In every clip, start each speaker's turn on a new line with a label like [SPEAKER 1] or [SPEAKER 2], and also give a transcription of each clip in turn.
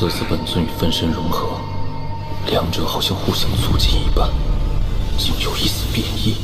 [SPEAKER 1] 色色本尊与分身融合，两者好像互相促进一般，竟有一丝变异。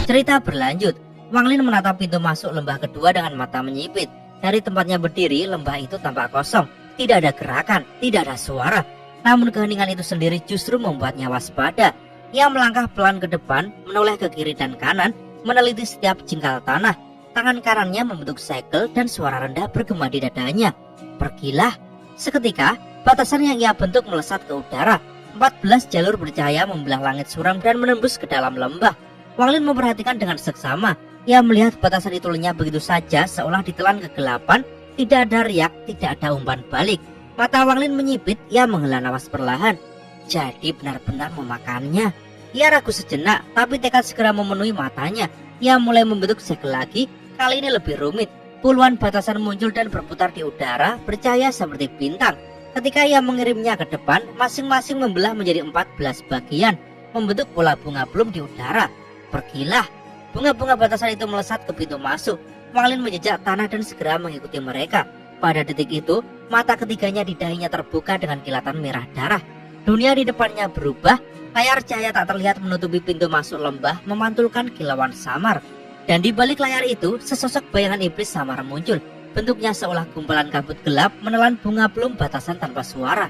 [SPEAKER 2] Cerita berlanjut, Wang Lin menatap pintu masuk lembah kedua dengan mata menyipit. Dari tempatnya berdiri, lembah itu tampak kosong. Tidak ada gerakan, tidak ada suara. Namun keheningan itu sendiri justru membuatnya waspada. Ia melangkah pelan ke depan, menoleh ke kiri dan kanan, meneliti setiap jengkal tanah. Tangan kanannya membentuk segel dan suara rendah bergema di dadanya. Pergilah. Seketika, batasan yang ia bentuk melesat ke udara. 14 jalur bercahaya membelah langit suram dan menembus ke dalam lembah. Wang Lin memperhatikan dengan seksama. Ia melihat batasan itu lenyap begitu saja seolah ditelan kegelapan. Tidak ada riak, tidak ada umpan balik. Mata Wang Lin menyipit, ia menghela napas perlahan. Jadi benar-benar memakannya. Ia ragu sejenak, tapi tekad segera memenuhi matanya. Ia mulai membentuk segel lagi, kali ini lebih rumit. Puluhan batasan muncul dan berputar di udara, bercahaya seperti bintang. Ketika ia mengirimnya ke depan, masing-masing membelah menjadi 14 bagian, membentuk pola bunga plum di udara. Pergilah. Bunga-bunga batasan itu melesat ke pintu masuk. Wang Lin menjejak tanah dan segera mengikuti mereka. Pada detik itu, mata ketiganya di dahinya terbuka dengan kilatan merah darah. Dunia di depannya berubah. Layar cahaya tak terlihat menutupi pintu masuk lembah, memantulkan kilauan samar. Dan di balik layar itu, sesosok bayangan iblis samar muncul. Bentuknya seolah gumpalan kabut gelap menelan bunga plum batasan tanpa suara.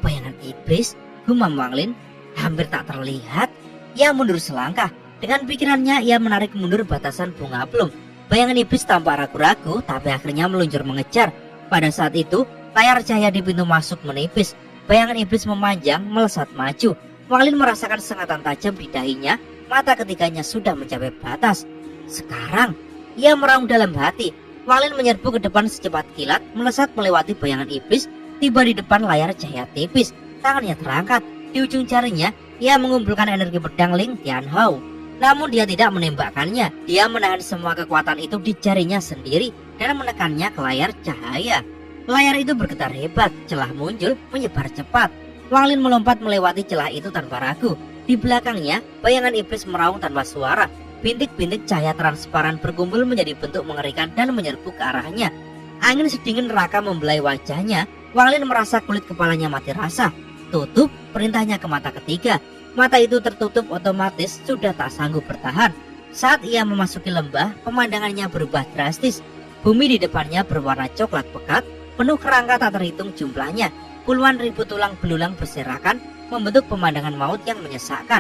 [SPEAKER 2] Bayangan iblis, gumam Wang Lin, hampir tak terlihat. Ia mundur selangkah. Dengan pikirannya ia menarik mundur batasan bunga plum. Bayangan iblis tampak ragu-ragu, tapi akhirnya meluncur mengejar. Pada saat itu, layar cahaya di pintu masuk menipis. Bayangan iblis memanjang, melesat maju. Wang Lin merasakan sengatan tajam di dahinya. Mata ketiganya sudah mencapai batas. Sekarang, ia meraung dalam hati. Wang Lin menyerbu ke depan secepat kilat, melesat melewati bayangan iblis, tiba di depan layar cahaya tipis. Tangannya terangkat. Di ujung jarinya, ia mengumpulkan energi pedang Ling Tianhao. Namun dia tidak menembakkannya. Dia menahan semua kekuatan itu di jarinya sendiri dan menekannya ke layar cahaya. Layar itu bergetar hebat, celah muncul, menyebar cepat. Wang Lin melompat melewati celah itu tanpa ragu. Di belakangnya, bayangan iblis meraung tanpa suara. Bintik-bintik cahaya transparan berkumpul menjadi bentuk mengerikan dan menyerbu ke arahnya. Angin sedingin neraka membelai wajahnya. Wang Lin merasa kulit kepalanya mati rasa. Tutup, perintahnya ke mata ketiga. Mata itu tertutup otomatis, sudah tak sanggup bertahan. Saat ia memasuki lembah, pemandangannya berubah drastis. Bumi di depannya berwarna coklat pekat, penuh kerangka tak terhitung jumlahnya. Puluhan ribu tulang belulang berserakan, membentuk pemandangan maut yang menyesakkan.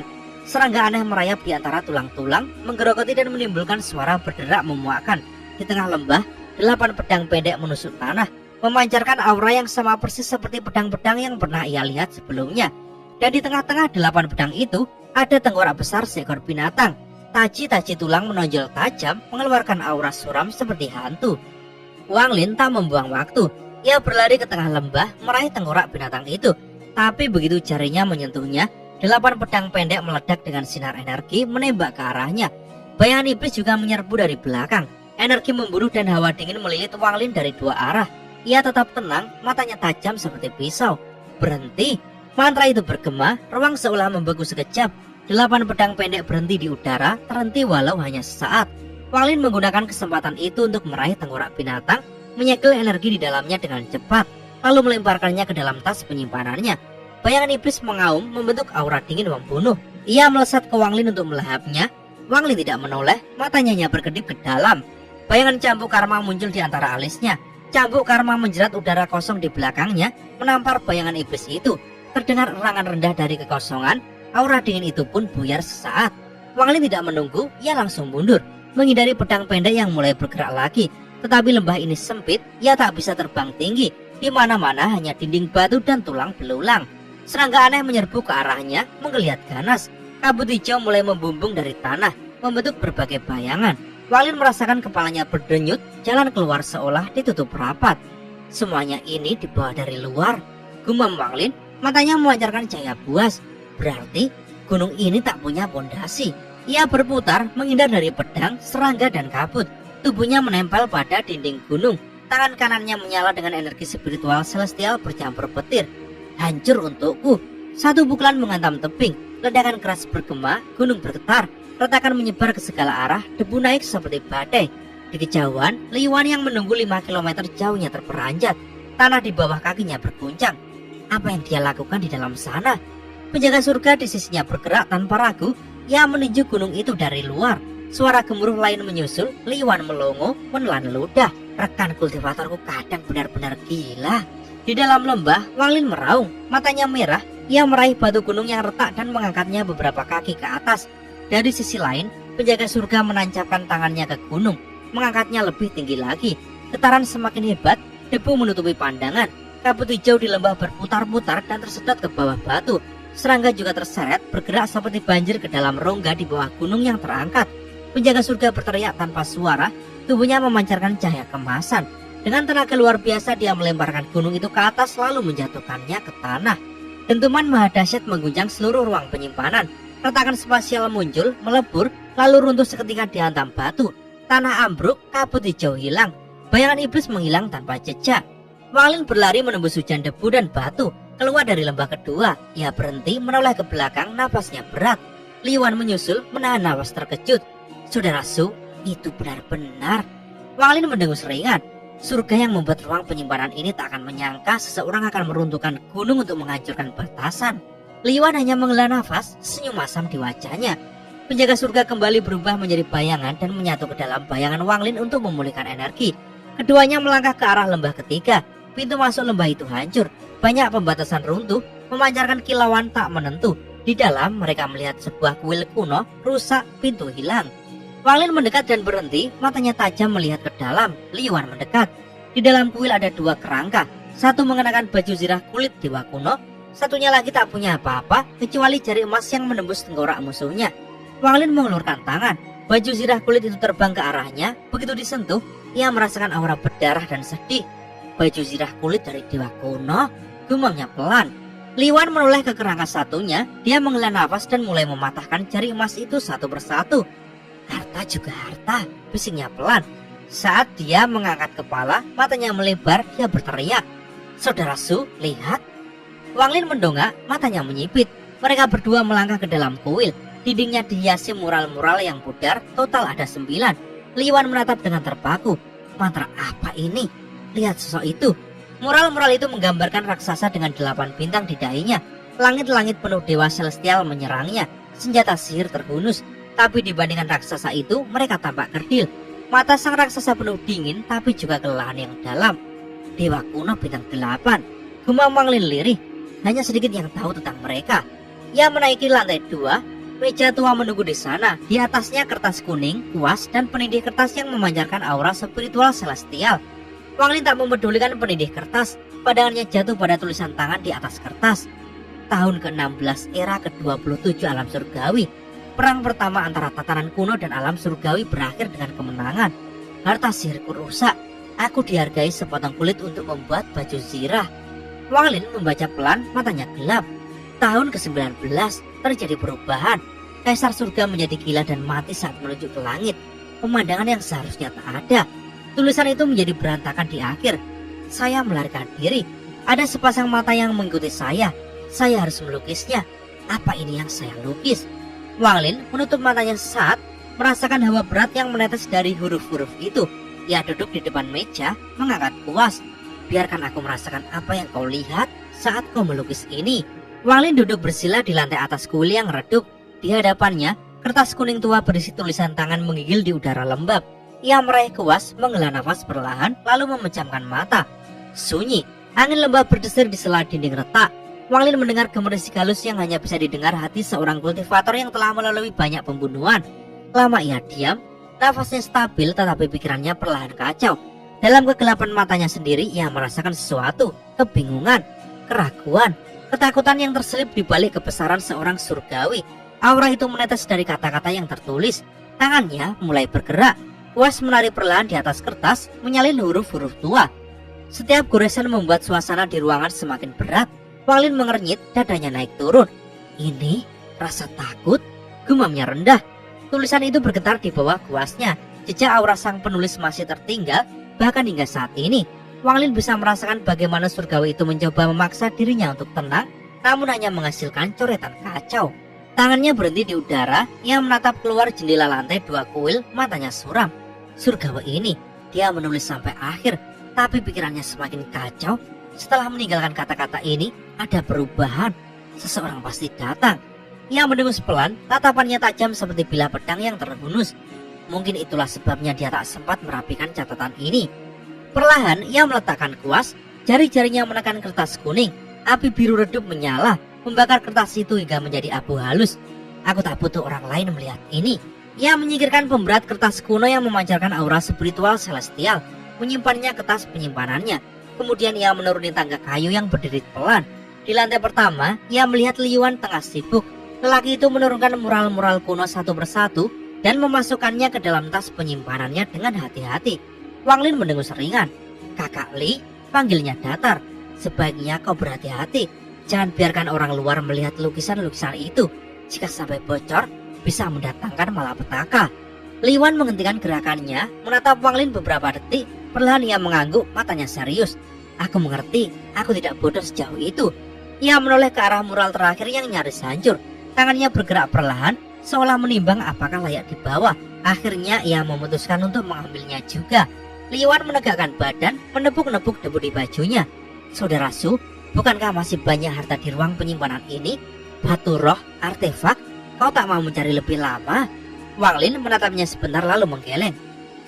[SPEAKER 2] Serangga aneh merayap di antara tulang-tulang, menggerogoti dan menimbulkan suara berderak memuakkan. Di tengah lembah, 8 pedang pendek menusuk tanah, memancarkan aura yang sama persis seperti pedang-pedang yang pernah ia lihat sebelumnya. Dan di tengah-tengah 8 pedang itu, ada tengkorak besar seekor binatang. Taji-taji tulang menonjol tajam, mengeluarkan aura suram seperti hantu. Wang Lin tak membuang waktu. Ia berlari ke tengah lembah, meraih tengkorak binatang itu. Tapi begitu jarinya menyentuhnya, 8 pedang pendek meledak dengan sinar energi menembak ke arahnya. Bayangan iblis juga menyerbu dari belakang. Energi membunuh dan hawa dingin melilit Wang Lin dari 2 arah. Ia tetap tenang, matanya tajam seperti pisau. Berhenti. Mantra itu bergema, ruang seolah membeku sekejap. 8 pedang pendek berhenti di udara, terhenti walau hanya sesaat. Wang Lin menggunakan kesempatan itu untuk meraih tengkorak binatang, menyegel energi di dalamnya dengan cepat, lalu melemparkannya ke dalam tas penyimpanannya. Bayangan iblis mengaum, membentuk aura dingin membunuh. Ia melesat ke Wang Lin untuk melahapnya. Wang Lin tidak menoleh, matanya hanya berkedip ke dalam. Bayangan cambuk karma muncul di antara alisnya. Cambuk karma menjerat udara kosong di belakangnya, menampar bayangan iblis itu. Terdengar erangan rendah dari kekosongan, aura dingin itu pun buyar sesaat. Wang Lin tidak menunggu, ia langsung mundur, menghindari pedang pendek yang mulai bergerak lagi. Tetapi lembah ini sempit, ia tak bisa terbang tinggi. Di mana-mana hanya dinding batu dan tulang belulang. Serangga aneh menyerbu ke arahnya, menggeliat ganas. Kabut hijau mulai membumbung dari tanah, membentuk berbagai bayangan. Wang Lin merasakan kepalanya berdenyut, jalan keluar seolah ditutup rapat. Semuanya ini dibawa dari luar. Gumam Wang Lin. Matanya memancarkan cahaya buas. Berarti gunung ini tak punya pondasi. Ia berputar menghindar dari pedang, serangga dan kabut. Tubuhnya menempel pada dinding gunung. Tangan kanannya menyala dengan energi spiritual celestial bercampur petir. Hancur untukku. Satu pukulan menghantam tebing. Ledakan keras bergema, gunung bergetar. Retakan menyebar ke segala arah, debu naik seperti badai. Di kejauhan, Li Yuan yang menunggu 5 km jauhnya terperanjat. Tanah di bawah kakinya berguncang. Apa yang dia lakukan di dalam sana? Penjaga surga di sisinya bergerak tanpa ragu. Ia menuju gunung itu dari luar. Suara gemuruh lain menyusul. Liwan melongo, menelan ludah. Rekan kultivatorku kadang benar-benar gila. Di dalam lembah, Wang Lin meraung. Matanya merah. Ia meraih batu gunung yang retak dan mengangkatnya beberapa kaki ke atas. Dari sisi lain, penjaga surga menancapkan tangannya ke gunung, mengangkatnya lebih tinggi lagi. Getaran semakin hebat, debu menutupi pandangan. Kabut hijau di lembah berputar-putar dan tersedot ke bawah batu. Serangga juga terseret, bergerak seperti banjir ke dalam rongga di bawah gunung yang terangkat. Penjaga surga berteriak tanpa suara, tubuhnya memancarkan cahaya kemasan. Dengan tenaga luar biasa dia melemparkan gunung itu ke atas lalu menjatuhkannya ke tanah. Dentuman maha dahsyat mengguncang seluruh ruang penyimpanan. Retakan spasial muncul, melebur, lalu runtuh seketika dihantam batu. Tanah ambruk, kabut hijau hilang. Bayangan iblis menghilang tanpa jejak. Wang Lin berlari menembus hujan debu dan batu. Keluar dari lembah kedua, ia berhenti menoleh ke belakang, nafasnya berat. Liwan menyusul, menahan nafas terkejut. Saudara Su, itu benar-benar. Wang Lin mendengus ringan. Surga yang membuat ruang penyimpanan ini tak akan menyangka seseorang akan meruntuhkan gunung untuk menghancurkan batasan. Liwan hanya menghela nafas, senyum asam di wajahnya. Penjaga surga kembali berubah menjadi bayangan dan menyatu ke dalam bayangan Wang Lin untuk memulihkan energi. Keduanya melangkah ke arah lembah ketiga. Pintu masuk lembah itu hancur. Banyak pembatasan runtuh, memancarkan kilauan tak menentu. Di dalam mereka melihat sebuah kuil kuno, rusak, pintu hilang. Wang Lin mendekat dan berhenti, matanya tajam melihat ke dalam. Liwan mendekat. Di dalam kuil ada dua kerangka. Satu mengenakan baju zirah kulit dewa kuno, satunya lagi tak punya apa-apa kecuali jari emas yang menembus tengkorak musuhnya. Wang Lin mengulurkan tangan. Baju zirah kulit itu terbang ke arahnya. Begitu disentuh, ia merasakan aura berdarah dan sedih. Baju zirah kulit dari dewa kuno, gumamnya pelan. Liwan menoleh ke kerangka satunya. Dia menghela nafas dan mulai mematahkan jari emas itu satu persatu. Harta juga harta, bisiknya pelan. Saat dia mengangkat kepala, matanya melebar, dia berteriak, "Saudara Su, lihat." Wang Lin mendongak, matanya menyipit. Mereka berdua melangkah ke dalam kuil. Dindingnya dihiasi mural-mural yang pudar, total ada 9. Liwan menatap dengan terpaku. Mantra apa ini? Lihat sosok itu. Mural-mural itu menggambarkan raksasa dengan 8 bintang di dahinya. Langit-langit penuh dewa celestial menyerangnya. Senjata sihir terhunus. Tapi dibandingkan raksasa itu, mereka tampak kerdil. Mata sang raksasa penuh dingin, tapi juga kelelahan yang dalam. Dewa kuno bintang 8. Gumam Wang Lin lirih. Hanya sedikit yang tahu tentang mereka. Ia menaiki lantai 2. Meja tua menunggu di sana. Di atasnya kertas kuning, kuas, dan penindih kertas yang memancarkan aura spiritual celestial. Wang Lin tak mempedulikan penindih kertas. Pandangannya jatuh pada tulisan tangan di atas kertas. Tahun ke-16 era ke-27 alam surgawi. Perang pertama antara tatanan kuno dan alam surgawi berakhir dengan kemenangan. Harta sihirku rusak. Aku dihargai sepotong kulit untuk membuat baju zirah. Wang Lin membaca pelan, matanya gelap. Tahun ke-19 terjadi perubahan. Kaisar surga menjadi gila dan mati saat menuju ke langit. Pemandangan yang seharusnya tak ada. Tulisan itu menjadi berantakan di akhir. Saya melarikan diri. Ada sepasang mata yang mengikuti saya. Saya harus melukisnya. Apa ini yang saya lukis? Wang Lin menutup matanya sesaat, merasakan hawa berat yang menetes dari huruf-huruf itu. Ia duduk di depan meja, mengangkat kuas. Biarkan aku merasakan apa yang kau lihat saat kau melukis ini. Wang Lin duduk bersila di lantai atas kuil yang redup. Di hadapannya, kertas kuning tua berisi tulisan tangan menggigil di udara lembab. Ia meraih kuas, menghela nafas perlahan, lalu memejamkan mata. Sunyi, angin lembab berdesir di sela dinding retak. Wang Lin mendengar gemerisik halus yang hanya bisa didengar hati seorang kultivator yang telah melalui banyak pembunuhan. Lama ia diam, nafasnya stabil tetapi pikirannya perlahan kacau. Dalam kegelapan matanya sendiri ia merasakan sesuatu, kebingungan, keraguan, ketakutan yang terselip di balik kebesaran seorang surgawi. Aura itu menetes dari kata-kata yang tertulis. Tangannya mulai bergerak, kuas menari perlahan di atas kertas, menyalin huruf-huruf tua. Setiap goresan membuat suasana di ruangan semakin berat. Wang Lin mengernyit, dadanya naik turun. Ini rasa takut, gumamnya rendah. Tulisan itu bergetar di bawah kuasnya. Jejak aura sang penulis masih tertinggal, bahkan hingga saat ini. Wang Lin bisa merasakan bagaimana surgawi itu mencoba memaksa dirinya untuk tenang, namun hanya menghasilkan coretan kacau. Tangannya berhenti di udara, ia menatap keluar jendela lantai 2 kuil, matanya suram. Surgawi ini, dia menulis sampai akhir. tapi pikirannya semakin kacau. Setelah meninggalkan kata-kata ini, ada perubahan. Seseorang pasti datang. Ia mendengus pelan, tatapannya tajam seperti bilah pedang yang terhunus. Mungkin itulah sebabnya dia tak sempat merapikan catatan ini. Perlahan ia meletakkan kuas, jari-jarinya menekan kertas kuning. Api biru redup menyala, membakar kertas itu hingga menjadi abu halus. Aku tak butuh orang lain melihat ini. Ia menyingkirkan pemberat kertas kuno yang memancarkan aura spiritual celestial, menyimpannya ke tas penyimpanannya. Kemudian ia menuruni tangga kayu yang berdiri pelan. Di lantai pertama, ia melihat Li Yuan tengah sibuk. Lelaki itu menurunkan mural-mural kuno satu persatu dan memasukkannya ke dalam tas penyimpanannya dengan hati-hati. Wang Lin mendengus ringan. "Kakak Li," panggilnya datar. "Sebaiknya kau berhati-hati. Jangan biarkan orang luar melihat lukisan-lukisan itu. Jika sampai bocor, bisa mendatangkan malapetaka." Li Yuan menghentikan gerakannya, menatap Wang Lin beberapa detik. Perlahan ia mengangguk, matanya serius. "Aku mengerti, aku tidak bodoh sejauh itu." Ia menoleh ke arah mural terakhir yang nyaris hancur. Tangannya bergerak perlahan, seolah menimbang apakah layak dibawa. Akhirnya ia memutuskan untuk mengambilnya juga. Li Yuan menegakkan badan, menepuk-nepuk debu di bajunya. "Saudara Su, bukankah masih banyak harta di ruang penyimpanan ini? Batu roh, artefak, kau tak mau mencari lebih lama?" Wang Lin menatapnya sebentar lalu menggeleng.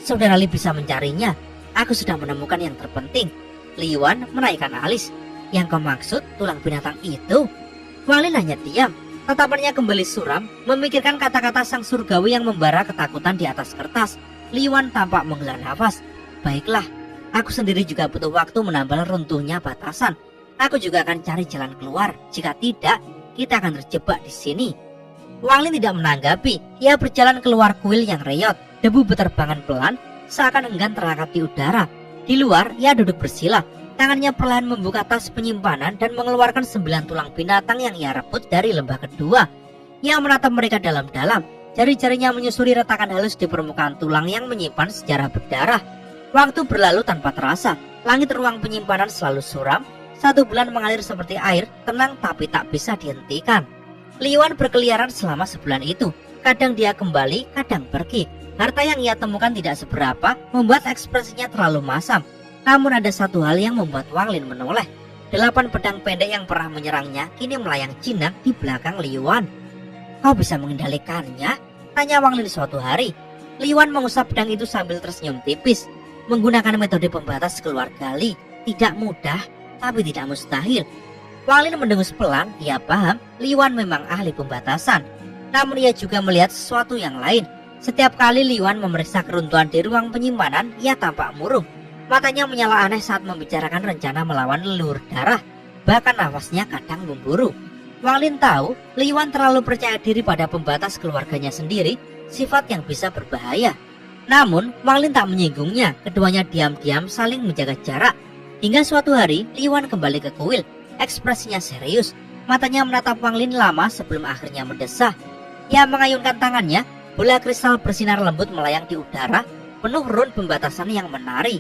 [SPEAKER 2] "Saudara Li bisa mencarinya. Aku sudah menemukan yang terpenting." Li Yuan menaikkan alis. "Yang kau maksud tulang binatang itu?" Wang Lin hanya diam. Tatapannya kembali suram, memikirkan kata-kata sang surgawi yang membara ketakutan di atas kertas. Li Yuan tampak menghela nafas. "Baiklah, aku sendiri juga butuh waktu menambal runtuhnya batasan. Aku juga akan cari jalan keluar. Jika tidak, kita akan terjebak di sini." Wang Lin tidak menanggapi. Ia berjalan keluar kuil yang reot. Debu berterbangan pelan, seakan enggan terangkat di udara. Di luar, ia duduk bersila. Tangannya perlahan membuka tas penyimpanan dan mengeluarkan 9 tulang binatang yang ia rebut dari lembah kedua. Ia menatap mereka dalam-dalam. Jari-jarinya menyusuri retakan halus di permukaan tulang yang menyimpan sejarah berdarah. Waktu berlalu tanpa terasa. Langit ruang penyimpanan selalu suram. 1 bulan mengalir seperti air, tenang tapi tak bisa dihentikan. Li Yuan berkeliaran selama sebulan itu. Kadang dia kembali, kadang pergi. Harta yang ia temukan tidak seberapa, membuat ekspresinya terlalu masam. Namun ada satu hal yang membuat Wang Lin menoleh. 8 pedang pendek yang pernah menyerangnya kini melayang jinak di belakang Li Yuan. "Kau bisa mengendalikannya?" tanya Wang Lin suatu hari. Li Yuan mengusap pedang itu sambil tersenyum tipis. "Menggunakan metode pembatas keluarga Li tidak mudah, tapi tidak mustahil." Wang Lin mendengus pelan. Ia paham Li Yuan memang ahli pembatasan. Namun ia juga melihat sesuatu yang lain. Setiap kali Li Yuan memeriksa keruntuhan di ruang penyimpanan, ia tampak murung. Matanya menyala aneh saat membicarakan rencana melawan leluhur darah. Bahkan nafasnya kadang memburu. Wang Lin tahu Li Yuan terlalu percaya diri pada pembatas keluarganya sendiri, sifat yang bisa berbahaya. Namun Wang Lin tak menyinggungnya. Keduanya diam-diam saling menjaga jarak. Hingga suatu hari Li Yuan kembali ke kuil. Ekspresinya serius. Matanya menatap Wang Lin lama sebelum akhirnya mendesah. Ia mengayunkan tangannya. Bola kristal bersinar lembut melayang di udara, penuh run pembatasan yang menari.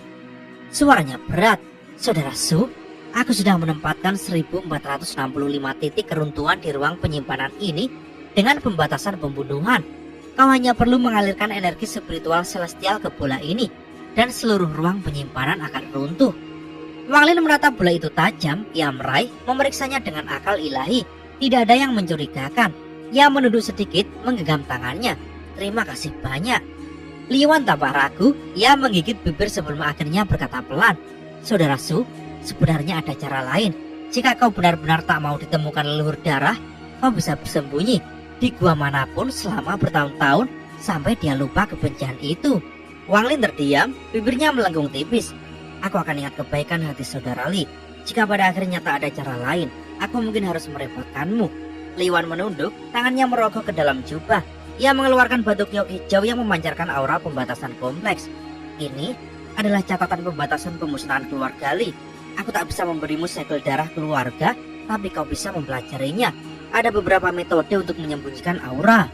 [SPEAKER 2] Suaranya berat. "Saudara Su, aku sudah menempatkan 1465 titik keruntuhan di ruang penyimpanan ini dengan pembatasan pembunuhan. Kau hanya perlu mengalirkan energi spiritual celestial ke bola ini, dan seluruh ruang penyimpanan akan runtuh." Wang Lin menatap bola itu tajam. Ia meraih, memeriksanya dengan akal ilahi. Tidak ada yang mencurigakan. Ia menunduk sedikit, menggenggam tangannya. "Terima kasih banyak." Li Yuan tampak ragu. Ia menggigit bibir sebelum akhirnya berkata pelan, "Saudara Su, sebenarnya ada cara lain. Jika kau benar-benar tak mau ditemukan leluhur darah, kau bisa bersembunyi di gua manapun selama bertahun-tahun sampai dia lupa kebencian itu." Wang Lin terdiam, bibirnya melengkung tipis. "Aku akan ingat kebaikan hati saudara Li. Jika pada akhirnya tak ada cara lain, aku mungkin harus merepotkanmu." Li Yuan menunduk, tangannya merogoh ke dalam jubah. Ia mengeluarkan batu giok hijau yang memancarkan aura pembatasan kompleks. "Ini adalah catatan pembatasan pemusnahan keluarga Li. Aku tak bisa memberimu segel darah keluarga, tapi kau bisa mempelajarinya. Ada beberapa metode untuk menyembunyikan aura."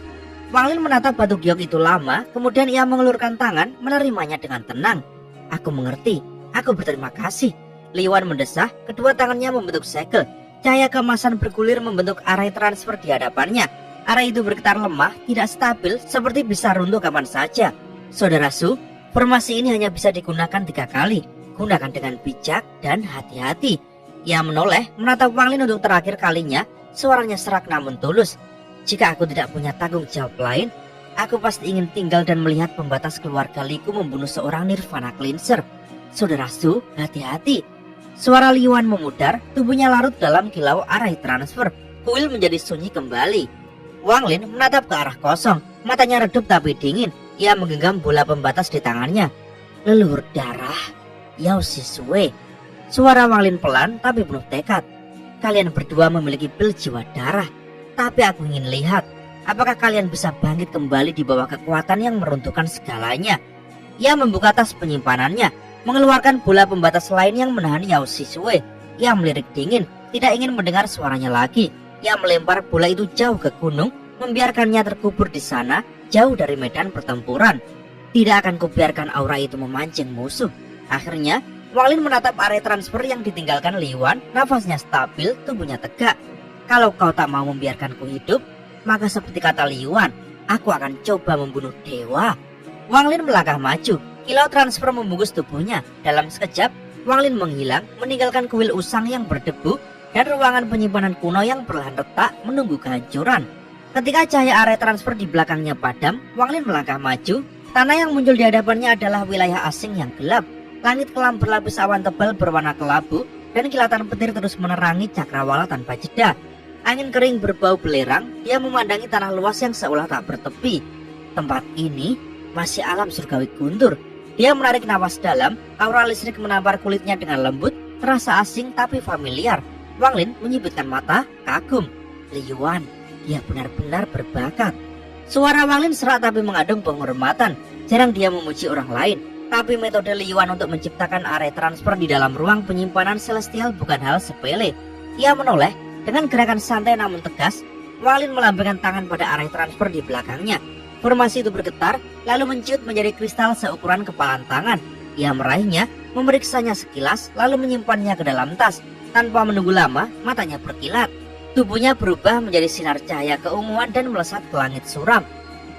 [SPEAKER 2] Wang Lin menatap batu giok itu lama, kemudian ia mengelurkan tangan, menerimanya dengan tenang. "Aku mengerti, aku berterima kasih." Li Yuan mendesah, kedua tangannya membentuk segel. Cahaya keemasan bergulir membentuk arai transfer di hadapannya. Arai itu bergetar lemah, tidak stabil, seperti bisa runtuh kapan saja. "Saudara Su, formasi ini hanya bisa digunakan 3 kali. Gunakan dengan bijak dan hati-hati. Ia menoleh menatap Wang Lin untuk terakhir kalinya. Suaranya serak namun tulus. Jika aku tidak punya tanggung jawab lain, aku pasti ingin tinggal dan melihat pembatas keluarga Liku membunuh seorang Nirvana Cleanser. Saudara Su, hati-hati. Suara Li Yuan memudar, tubuhnya larut dalam kilau array transfer. Kuil menjadi sunyi kembali. Wang Lin menatap ke arah kosong, matanya redup tapi dingin. Ia menggenggam bola pembatas di tangannya. Leluhur darah, Yao Sisue. Suara Wang Lin pelan tapi penuh tekad. Kalian berdua memiliki pil jiwa darah, tapi aku ingin lihat apakah kalian bisa bangkit kembali di bawah kekuatan yang meruntuhkan segalanya. Ia membuka tas penyimpanannya, mengeluarkan bola pembatas lain yang menahan Yao Sisue. Ia melirik dingin, tidak ingin mendengar suaranya lagi. Ia melempar bola itu jauh ke gunung, membiarkannya terkubur di sana, jauh dari medan pertempuran. Tidak akan kubiarkan aura itu memancing musuh. Akhirnya Wang Lin menatap area transfer yang ditinggalkan Li Yuan. Nafasnya stabil, tubuhnya tegak. Kalau kau tak mau membiarkanku hidup, maka seperti kata Li Yuan, aku akan coba membunuh dewa. Wang Lin melangkah maju. Kilau transfer membungkus tubuhnya. Dalam sekejap, Wang Lin menghilang, meninggalkan kuil usang yang berdebu dan ruangan penyimpanan kuno yang perlahan retak menunggu kehancuran. Ketika cahaya area transfer di belakangnya padam, Wang Lin melangkah maju. Tanah yang muncul di hadapannya adalah wilayah asing yang gelap. Langit kelam berlapis awan tebal berwarna kelabu dan kilatan petir terus menerangi cakrawala tanpa jeda. Angin kering berbau belerang, dia memandangi tanah luas yang seolah tak bertepi. Tempat ini masih alam surgawi guntur. Dia menarik napas dalam, aura listrik menampar kulitnya dengan lembut, terasa asing tapi familiar. Wang Lin menyipitkan mata, kagum. Li Yuan, dia benar-benar berbakat. Suara Wang Lin serak tapi mengandung penghormatan. Jarang dia memuji orang lain. Tapi metode Li Yuan untuk menciptakan area transfer di dalam ruang penyimpanan celestial bukan hal sepele. Ia menoleh dengan gerakan santai namun tegas. Wang Lin melambaikan tangan pada area transfer di belakangnya. Formasi itu bergetar lalu menciut menjadi kristal seukuran kepalan tangan. Ia meraihnya, memeriksanya sekilas lalu menyimpannya ke dalam tas. Tanpa menunggu lama, matanya berkilat. Tubuhnya berubah menjadi sinar cahaya keunguan dan melesat ke langit suram.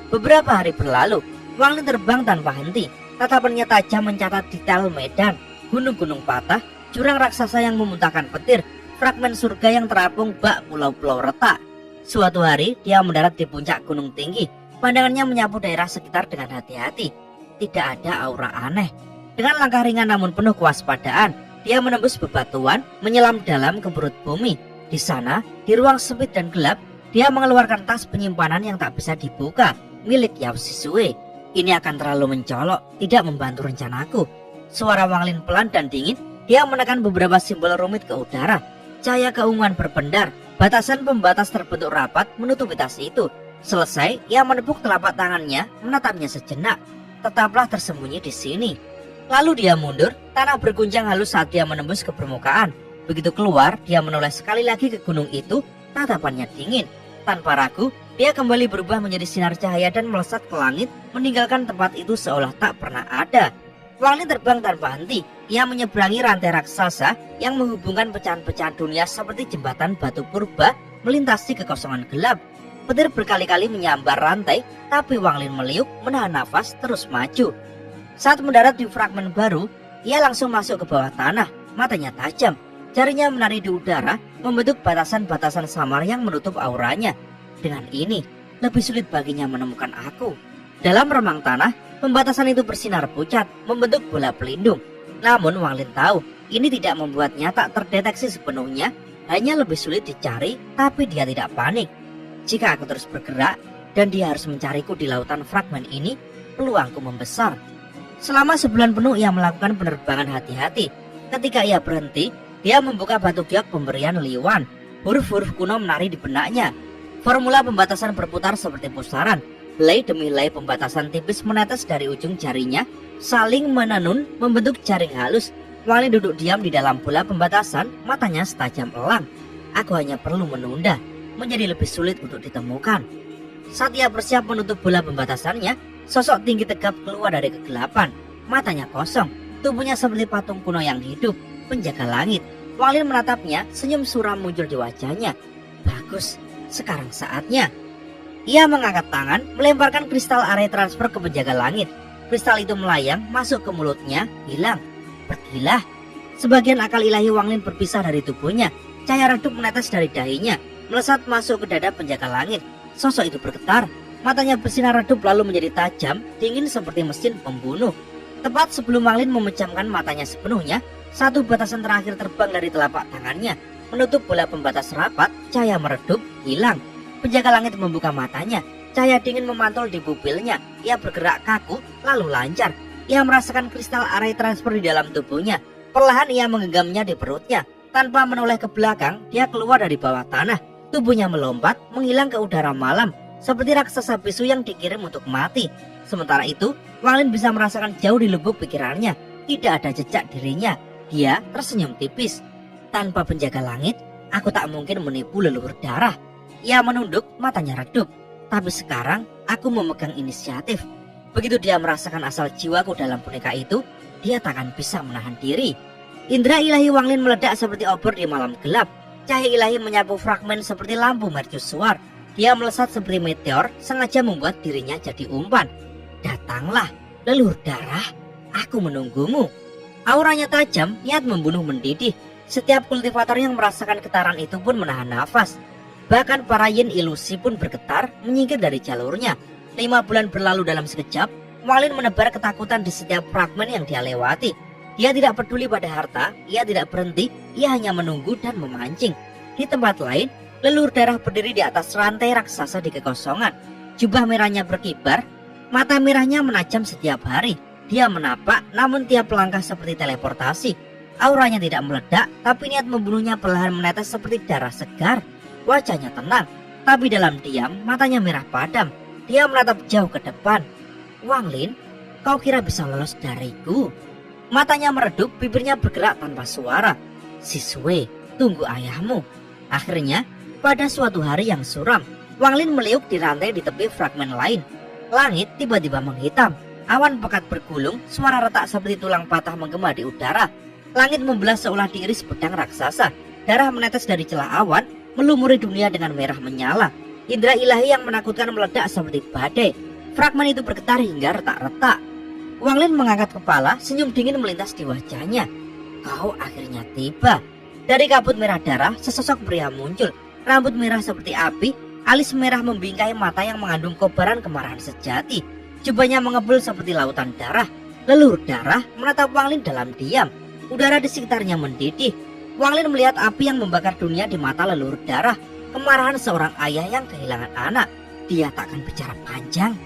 [SPEAKER 2] Beberapa hari berlalu, Wang Lin terbang tanpa henti. Tatapannya tajam mencatat detail medan, gunung-gunung patah, jurang raksasa yang memuntahkan petir, fragmen surga yang terapung bak pulau-pulau retak. Suatu hari dia mendarat di puncak gunung tinggi. Pandangannya menyapu daerah sekitar dengan hati-hati. Tidak ada aura aneh. Dengan langkah ringan namun penuh kewaspadaan, dia menembus bebatuan, menyelam dalam ke perut bumi. Di sana, di ruang sempit dan gelap, dia mengeluarkan tas penyimpanan yang tak bisa dibuka, milik Yao Sisue. Ini akan terlalu mencolok, tidak membantu rencanaku. Suara Wang Lin pelan dan dingin, dia menekan beberapa simbol rumit ke udara. Cahaya keunguan berpendar, batasan pembatas terbentuk rapat menutupi tas itu. Selesai, ia menepuk telapak tangannya, menatapnya sejenak. Tetaplah tersembunyi di sini. Lalu dia mundur, tanah berguncang halus saat dia menembus ke permukaan. Begitu keluar, dia menoleh sekali lagi ke gunung itu, tatapannya dingin. Tanpa ragu, dia kembali berubah menjadi sinar cahaya dan melesat ke langit, meninggalkan tempat itu seolah tak pernah ada. Wang Lin terbang tanpa henti. Ia menyeberangi rantai raksasa yang menghubungkan pecahan-pecahan dunia seperti jembatan batu purba melintasi kekosongan gelap. Petir berkali-kali menyambar rantai, tapi Wang Lin meliuk, menahan nafas, terus maju. Saat mendarat di fragmen baru, ia langsung masuk ke bawah tanah, matanya tajam. Jarinya menari di udara, membentuk batasan-batasan samar yang menutup auranya. Dengan ini, lebih sulit baginya menemukan aku. Dalam remang tanah, pembatasan itu bersinar pucat, membentuk bola pelindung. Namun Wang Lin tahu, ini tidak membuatnya tak terdeteksi sepenuhnya, hanya lebih sulit dicari, tapi dia tidak panik. Jika aku terus bergerak, dan dia harus mencariku di lautan fragmen ini, peluangku membesar. Selama sebulan penuh ia melakukan penerbangan hati-hati. Ketika ia berhenti, dia membuka batu giok pemberian Li Yuan. Huruf-huruf kuno menari di benaknya. Formula pembatasan berputar seperti pusaran. Helai demi helai pembatasan tipis menetes dari ujung jarinya, saling menenun membentuk jaring halus. Wang Lin duduk diam di dalam bola pembatasan, matanya setajam elang. Aku hanya perlu menunda, menjadi lebih sulit untuk ditemukan. Saat ia bersiap menutup bola pembatasannya, sosok tinggi tegap keluar dari kegelapan. Matanya kosong, tubuhnya seperti patung kuno yang hidup, penjaga langit. Wang Lin menatapnya, senyum suram muncul di wajahnya. Bagus, sekarang saatnya. Ia mengangkat tangan, melemparkan kristal area transfer ke penjaga langit. Kristal itu melayang, masuk ke mulutnya, hilang. Pergilah. Sebagian akal ilahi Wang Lin berpisah dari tubuhnya. Cahaya redup menetes dari dahinya, melesat masuk ke dada penjaga langit. Sosok itu bergetar. Matanya bersinar redup lalu menjadi tajam, dingin seperti mesin pembunuh. Tepat sebelum Wang Lin memejamkan matanya sepenuhnya, satu batasan terakhir terbang dari telapak tangannya, menutup bola pembatas rapat. Cahaya meredup, hilang. Penjaga langit membuka matanya. Cahaya dingin memantul di pupilnya. Ia bergerak kaku, lalu lancar. Ia merasakan kristal array transfer di dalam tubuhnya. Perlahan ia menggenggamnya di perutnya. Tanpa menoleh ke belakang, dia keluar dari bawah tanah. Tubuhnya melompat, menghilang ke udara malam, seperti raksasa bisu yang dikirim untuk mati. Sementara itu, Wang Lin bisa merasakan jauh di lubuk pikirannya. Tidak ada jejak dirinya. Dia tersenyum tipis. Tanpa penjaga langit, aku tak mungkin menipu leluhur darah. Ia menunduk, matanya redup. Tapi sekarang, aku memegang inisiatif. Begitu dia merasakan asal jiwaku dalam boneka itu, dia takkan bisa menahan diri. Indra ilahi Wang Lin meledak seperti obor di malam gelap. Cahaya ilahi menyapu fragmen seperti lampu mercusuar. Dia melesat seperti meteor, sengaja membuat dirinya jadi umpan. Datanglah, leluhur darah, aku menunggumu. Auranya tajam, niat membunuh mendidih. Setiap kultivator yang merasakan getaran itu pun menahan nafas. Bahkan para yin ilusi pun bergetar, menyingkir dari jalurnya. 5 bulan berlalu dalam sekejap. Wang Lin menebar ketakutan di setiap fragmen yang dia lewati. Dia tidak peduli pada harta, ia tidak berhenti, ia hanya menunggu dan memancing. Di tempat lain, leluhur darah berdiri di atas rantai raksasa di kekosongan. Jubah merahnya berkibar, mata merahnya menajam setiap hari. Dia menapak, namun tiap langkah seperti teleportasi. Auranya tidak meledak, tapi niat membunuhnya perlahan menetes seperti darah segar. Wajahnya tenang, tapi dalam diam matanya merah padam. Dia menatap jauh ke depan. Wang Lin, kau kira bisa lolos dariku? Matanya meredup, bibirnya bergerak tanpa suara. Siswe, tunggu ayahmu. Akhirnya, pada suatu hari yang suram, Wang Lin meliuk di rantai di tepi fragmen lain. Langit tiba-tiba menghitam. Awan pekat bergulung, suara retak seperti tulang patah menggema di udara. Langit membelah seolah diiris pedang raksasa. Darah menetes dari celah awan, melumuri dunia dengan merah menyala. Indra ilahi yang menakutkan meledak seperti badai. Fragmen itu bergetar hingga retak-retak. Wang Lin mengangkat kepala, senyum dingin melintas di wajahnya. Kau akhirnya tiba. Dari kabut merah darah, sesosok pria muncul. Rambut merah seperti api, alis merah membingkai mata yang mengandung kobaran kemarahan sejati. Jubahnya mengepul seperti lautan darah. Leluhur darah menatap Wang Lin dalam diam. Udara di sekitarnya mendidih. Wang Lin melihat api yang membakar dunia di mata leluhur darah. Kemarahan seorang ayah yang kehilangan anak. Dia takkan bicara panjang.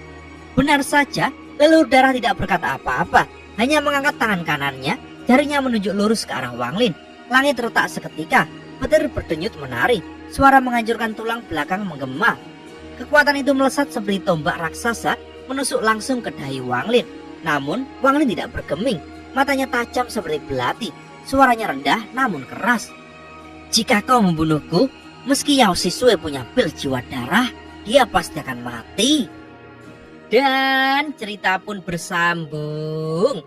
[SPEAKER 2] Benar saja, leluhur darah tidak berkata apa-apa. Hanya mengangkat tangan kanannya, jarinya menunjuk lurus ke arah Wang Lin. Langit retak seketika, petir berdenyut menari. Suara menghancurkan tulang belakang menggema. Kekuatan itu melesat seperti tombak raksasa, menusuk langsung ke dahi Wang Lin. Namun Wang Lin tidak bergeming. Matanya tajam seperti belati. Suaranya rendah namun keras. Jika kau membunuhku, meski Yao Sisue punya pil jiwa darah, dia pasti akan mati. Dan cerita pun bersambung.